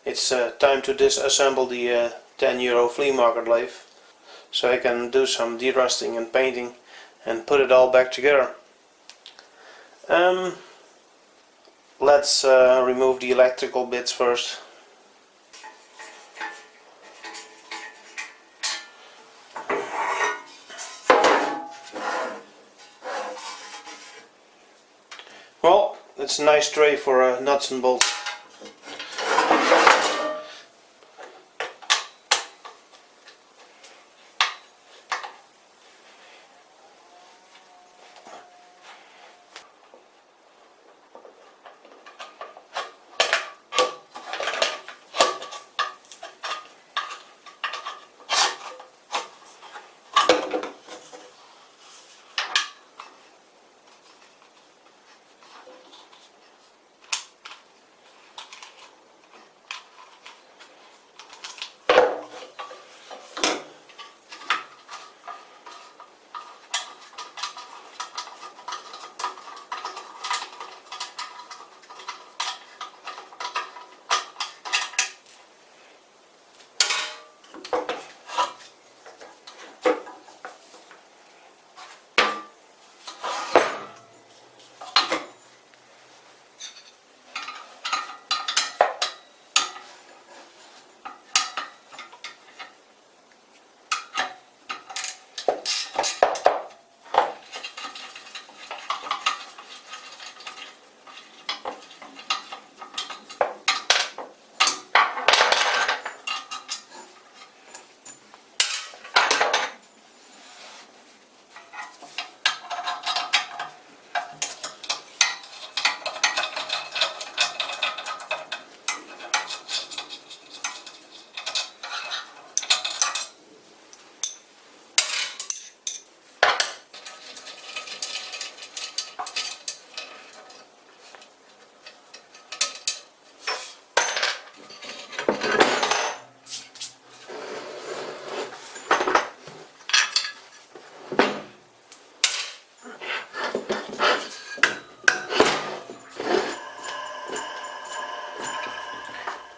It's time to disassemble the €10 flea market lathe, so I can do some derusting and painting and put it all back together. Let's remove the electrical bits first. Well, it's a nice tray for nuts and bolts.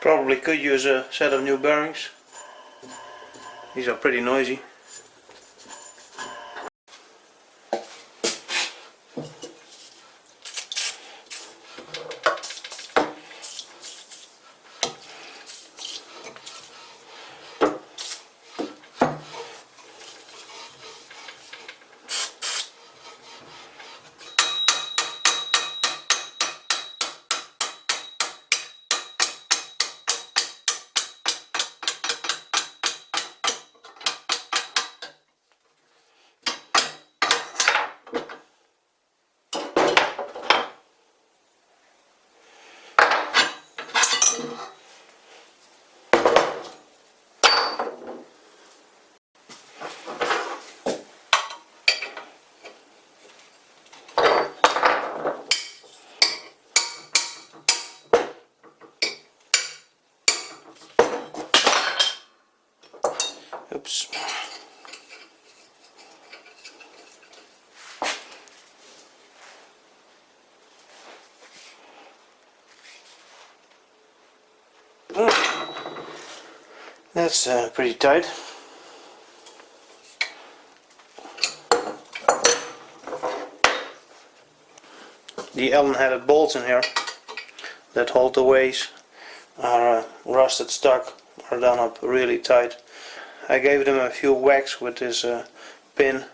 Probably could use a set of new bearings. These are pretty noisy. Oops. That's pretty tight. The Allen-headed bolts in here that hold the ways are rusted stuck, are done up really tight. I gave them a few whacks with this pin,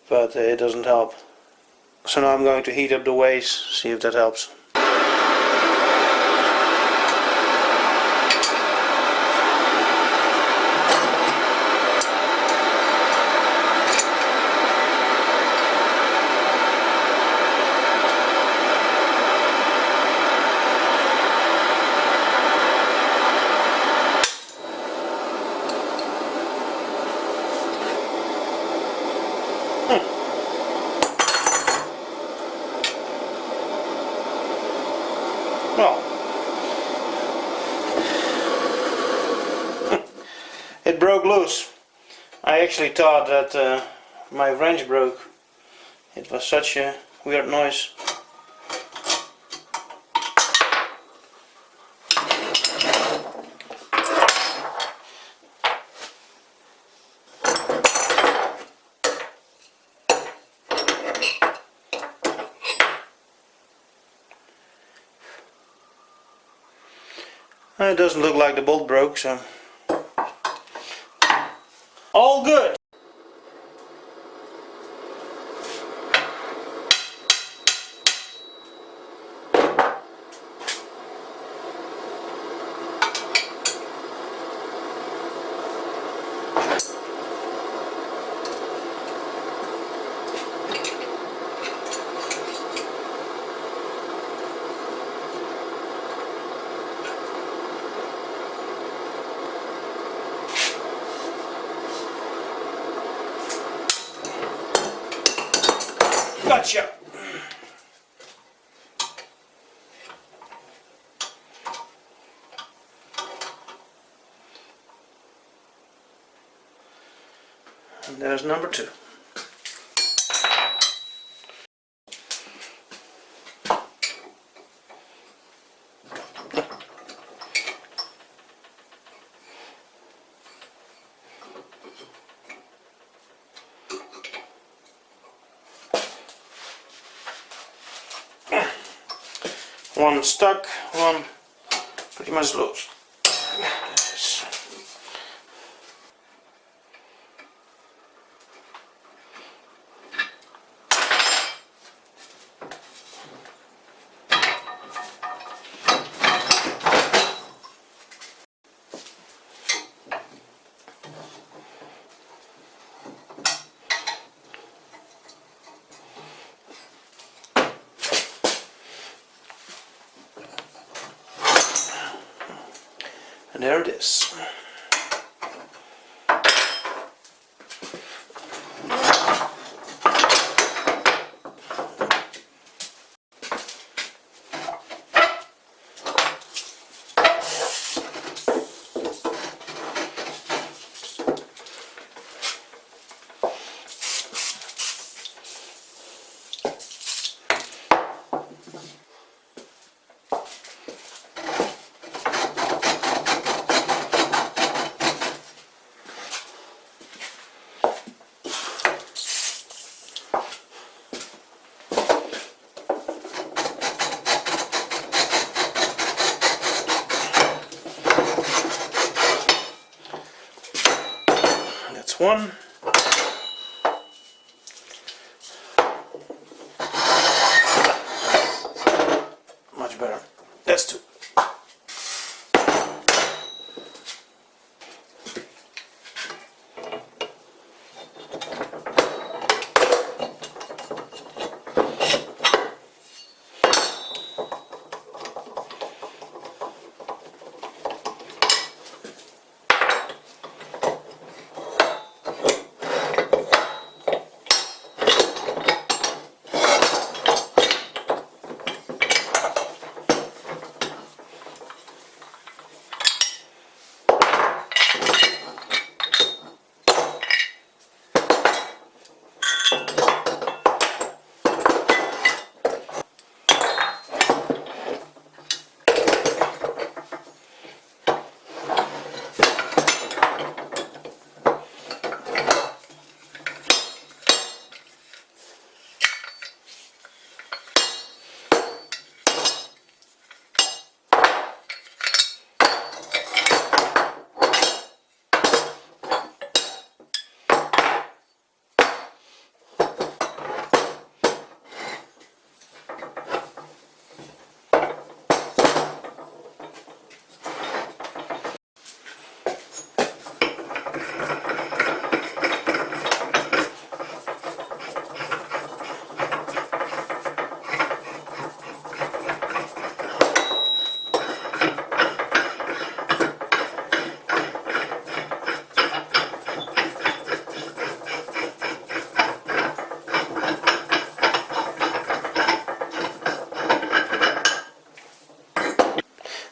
but it doesn't help. So now I'm going to heat up the ways, see if that helps. Well, it broke loose. I actually thought that my wrench broke. It was such a weird noise. It doesn't look like the bolt broke, so all good. Gotcha! And there's number 2. One stuck, one pretty much loose. And there it is. One. Much better. That's 2.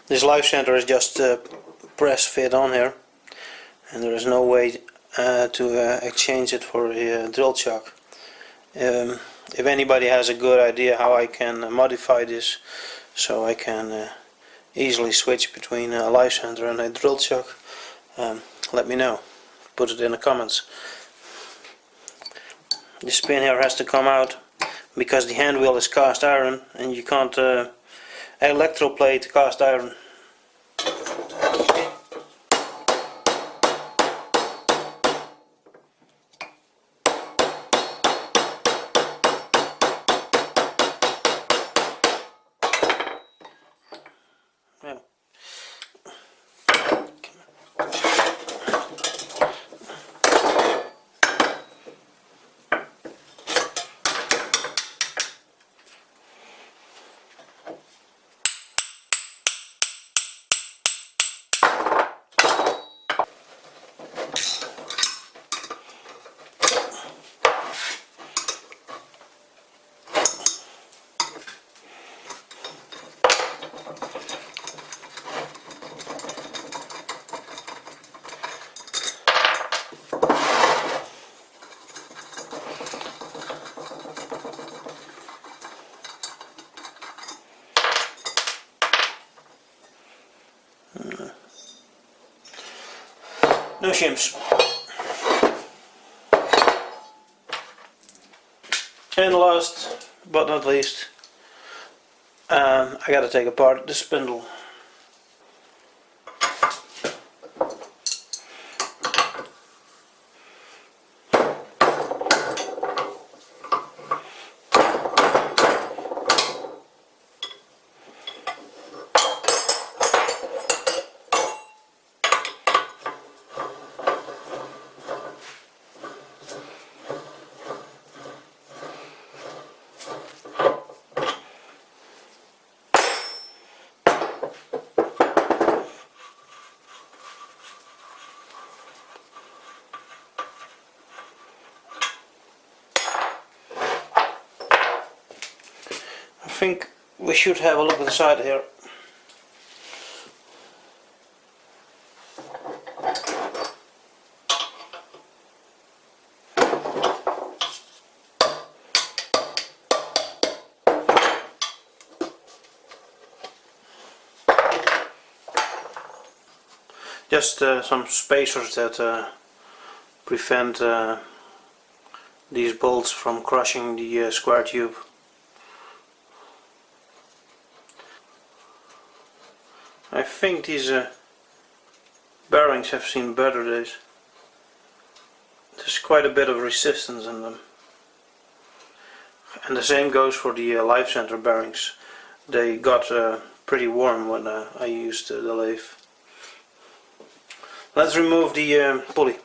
This live center is just press fit on here, and there is no way to exchange it for a drill chuck. If anybody has a good idea how I can modify this so I can easily switch between a live center and a drill chuck, let me know. Put it in the comments. The spin here has to come out because the hand wheel is cast iron and you can't electroplate cast iron. No shims. And last but not least, I gotta take apart the spindle. I think we should have a look inside here. Just some spacers that prevent these bolts from crushing the square tube. I think these bearings have seen better days. There's quite a bit of resistance in them. And the same goes for the live center bearings. They got pretty warm when I used the lathe. Let's remove the pulley.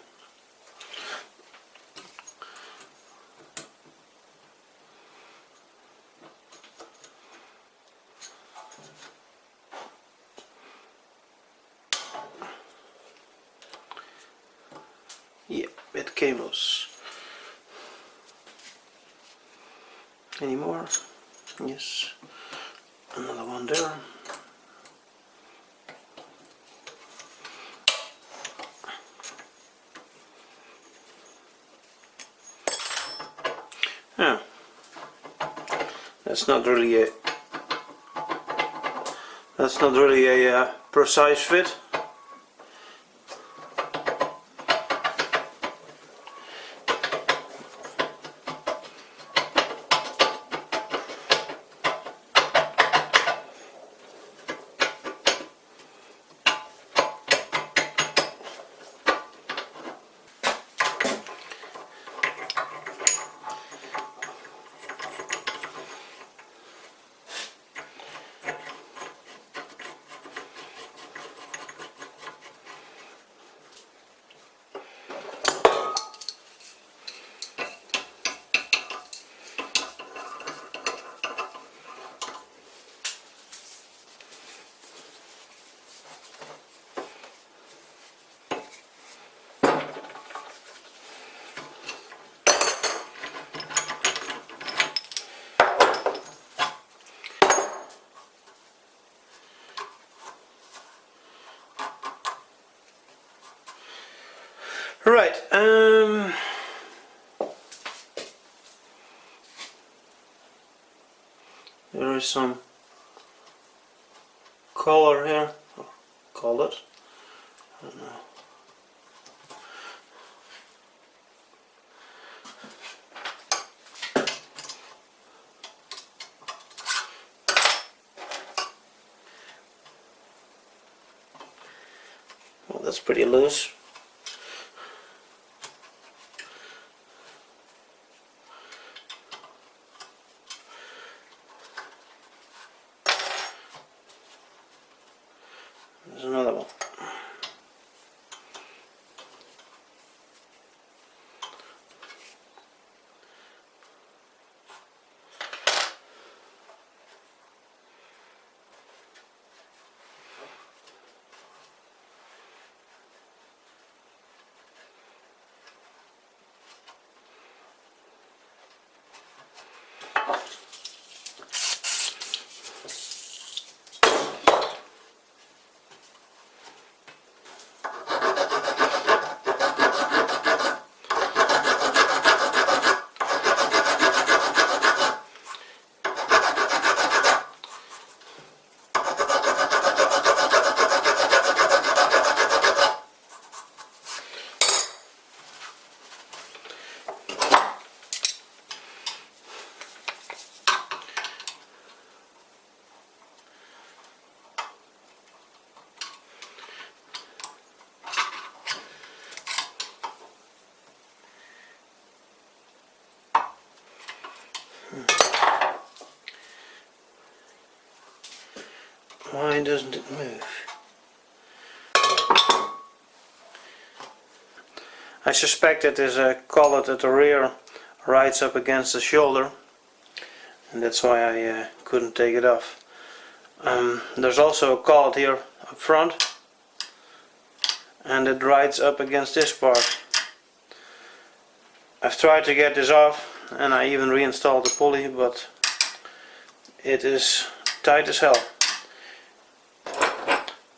Yeah, it came loose. Any more? Yes. Another one there. Yeah. That's not really a precise fit. Right, there is some color here, or call it, I don't know. Well, that's pretty loose. There's another one. Why doesn't it move? I suspect that there's a collet at the rear rides up against the shoulder, and that's why I couldn't take it off. There's also a collet here up front, and it rides up against this part. I've tried to get this off, and I even reinstalled the pulley, but it is tight as hell.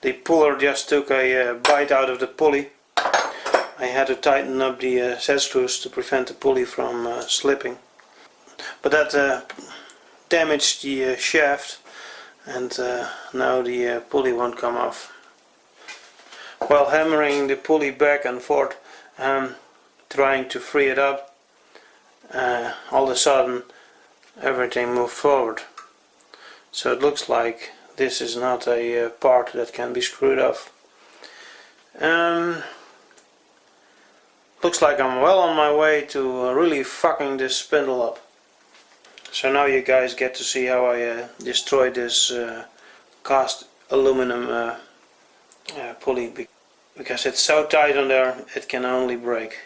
The puller just took a bite out of the pulley. I had to tighten up the set screws to prevent the pulley from slipping. But that damaged the shaft, and now the pulley won't come off. While hammering the pulley back and forth, trying to free it up, all of a sudden everything moved forward. So it looks like this is not a part that can be screwed off. Looks like I'm well on my way to really fucking this spindle up. So now you guys get to see how I destroyed this cast aluminum pulley, because it's so tight on there it can only break.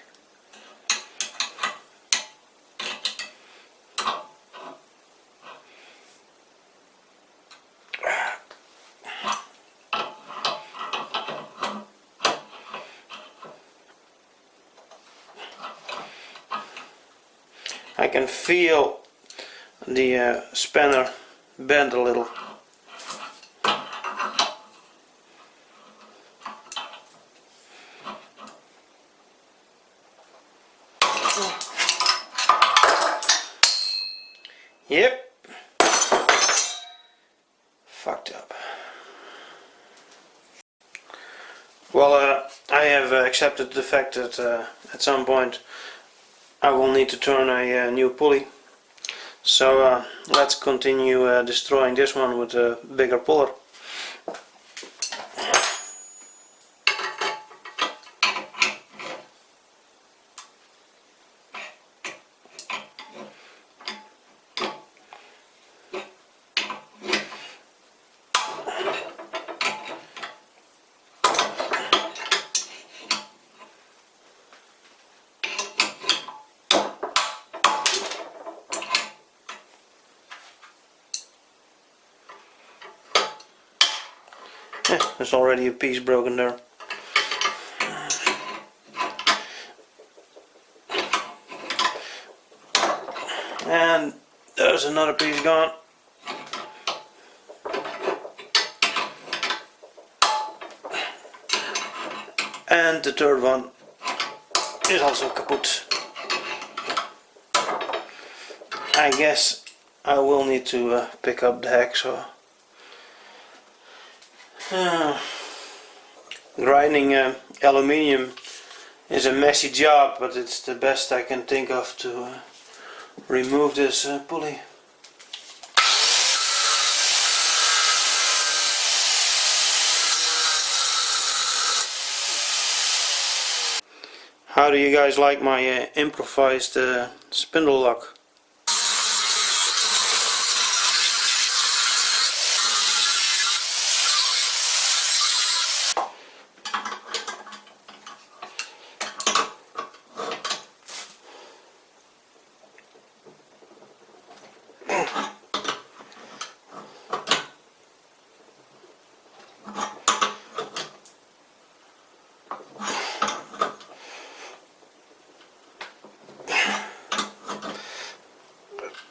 I can feel the spanner bend a little. Yep. Fucked up. Well, I have accepted the fact that at some point I will need to turn a new pulley. So let's continue destroying this one with a bigger puller. There's already a piece broken there. And there's another piece gone. And the third one is also kaput. I guess I will need to pick up the hacksaw. Grinding aluminium is a messy job, but it's the best I can think of to remove this pulley. How do you guys like my improvised spindle lock?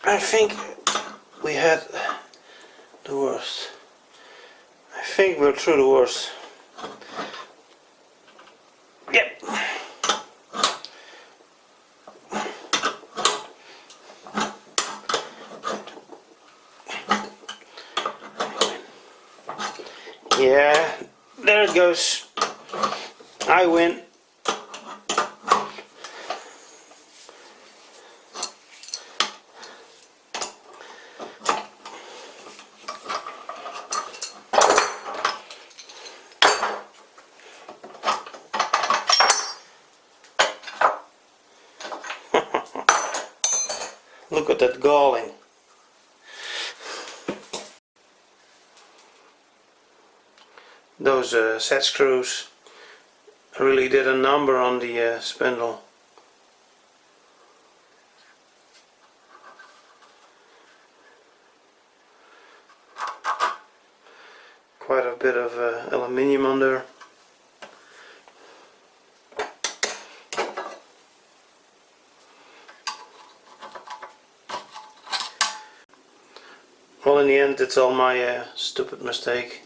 I think we had the worst. I think we're through the worst. Yep. Yeah, there it goes. I win. Look at that galling. those set screws really did a number on the spindle. Quite a bit of aluminium on there. Well, in the end it's all my stupid mistake,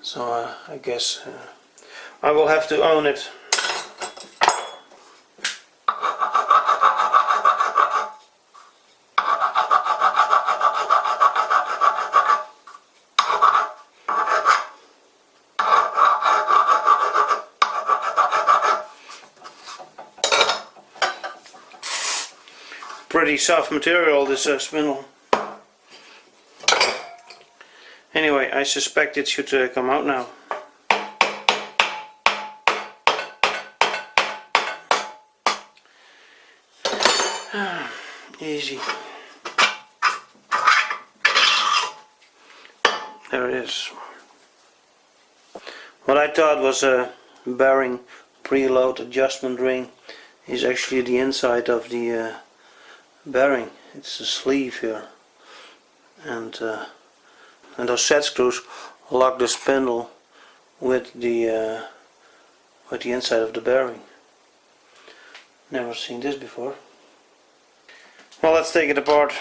so I guess I will have to own it. Pretty soft material, this spindle. Anyway, I suspect it should come out now. Easy. There it is. What I thought was a bearing preload adjustment ring is actually the inside of the bearing. It's the sleeve here, and those set screws lock the spindle with the inside of the bearing. Never seen this before. Well, let's take it apart.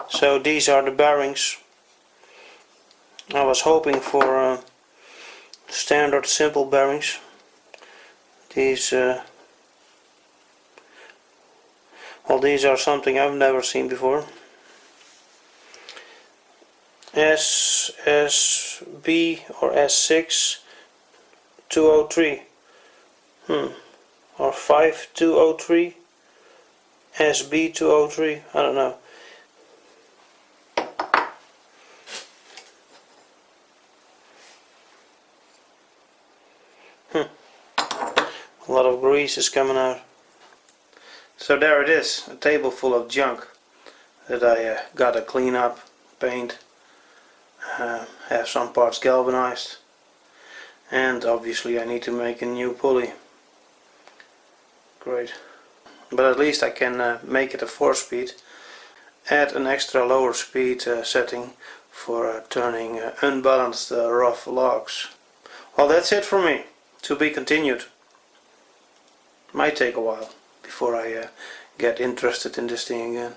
So these are the bearings. I was hoping for standard simple bearings. These well, these are something I've never seen before. SSB or S6 203 or 5203 SB 203, I don't know. A lot of grease is coming out. So there it is, a table full of junk that I gotta clean up, paint, have some parts galvanized, and obviously I need to make a new pulley. Great. But at least I can make it a 4-speed, add an extra lower speed setting for turning unbalanced rough logs. Well, that's it for me. To be continued. Might take a while before I get interested in this thing again.